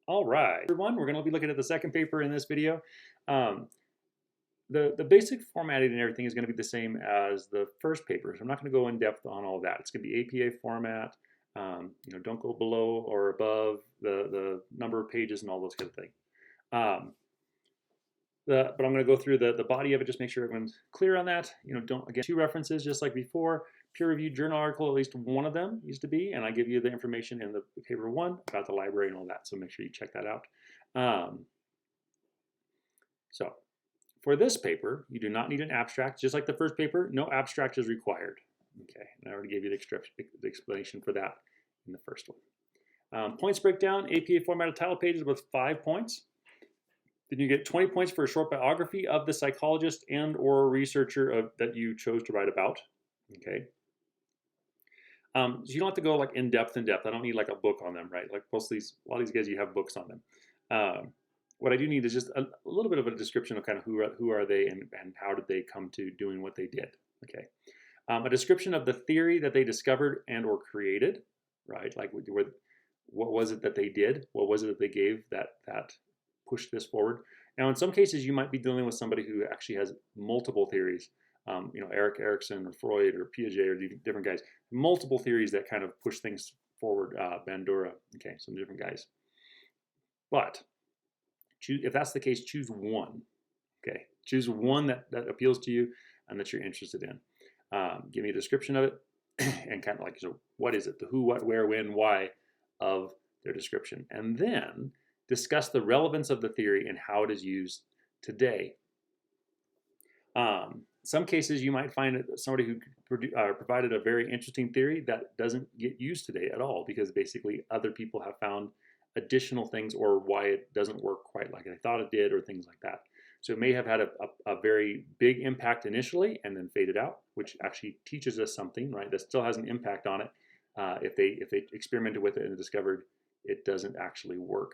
All right, everyone, we're going to be looking at the second paper in this video. Um, the basic formatting and everything is going to be the same as the first paper, so I'm not going to go in depth on all of that. It's going to be APA format. Don't go below or above the number of pages and all those kind of things. But I'm going to go through the body of it, just make sure everyone's clear on that. Don't, again, 2 references just like before. Peer-reviewed journal article, at least one of them needs to be, and I give you the information in the paper 1 about the library and all that, so make sure you check that out. So for this paper, you do not need an abstract. Just like the first paper, no abstract is required. Okay, and I already gave you the explanation for that in the first one. Points breakdown, APA formatted title pages with 5 points. Then you get 20 points for a short biography of the psychologist and or researcher that you chose to write about. Okay. So you don't have to go like in depth. I don't need like a book on them, right? Like a lot of these guys, you have books on them. What I do need is just a little bit of a description of kind of who are they and how did they come to doing what they did. Okay. A description of the theory that they discovered and or created, right? Like what was it that they did? What was it that they gave that pushed this forward? Now, in some cases, you might be dealing with somebody who actually has multiple theories. Erik Erikson or Freud or Piaget or different guys, multiple theories that kind of push things forward. Bandura, okay, some different guys. But if that's the case, choose one. Okay, choose one that appeals to you and that you're interested in. Give me a description of it and kind of like, so what is it? The who, what, where, when, why of their description. And then discuss the relevance of the theory and how it is used today. Some cases you might find somebody who provided a very interesting theory that doesn't get used today at all because basically other people have found additional things or why it doesn't work quite like they thought it did or things like that. So it may have had a very big impact initially and then faded out, which actually teaches us something, right? That still has an impact on it if they experimented with it and discovered it doesn't actually work.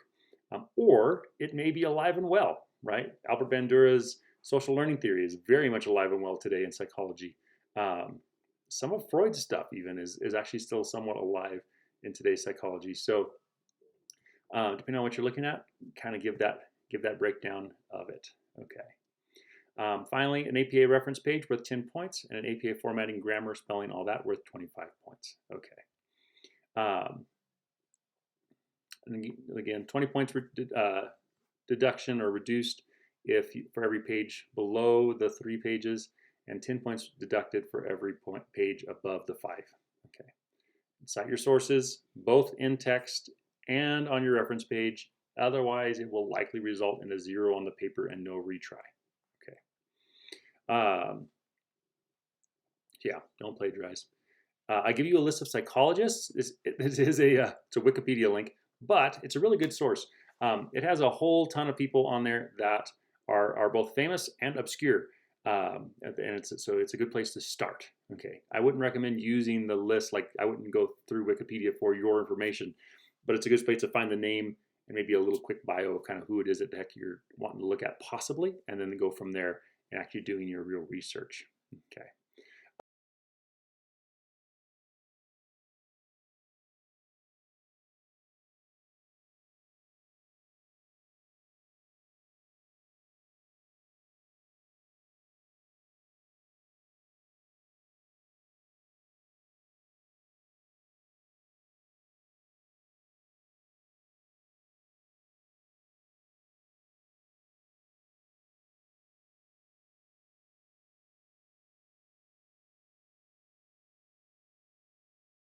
Or it may be alive and well, right? Albert Bandura's social learning theory is very much alive and well today in psychology. Some of Freud's stuff even is actually still somewhat alive in today's psychology. So depending on what you're looking at, kind of give that breakdown of it. Okay. Finally, an APA reference page worth 10 points and an APA formatting, grammar, spelling, all that worth 25 points. Okay. And again, 20 points deduction or reduced for every page below the 3 pages, and 10 points deducted for every page above the 5. Okay. Cite your sources, both in text and on your reference page. Otherwise, it will likely result in a 0 on the paper and no retry. Okay. Yeah, don't plagiarize. I give you a list of psychologists. It's a Wikipedia link, but it's a really good source. It has a whole ton of people on there that are both famous and obscure, and so it's a good place to start. Okay, I wouldn't recommend using the list, like I wouldn't go through Wikipedia for your information, but it's a good place to find the name and maybe a little quick bio of kind of who it is that the heck you're wanting to look at possibly, and then go from there and actually doing your real research. Okay.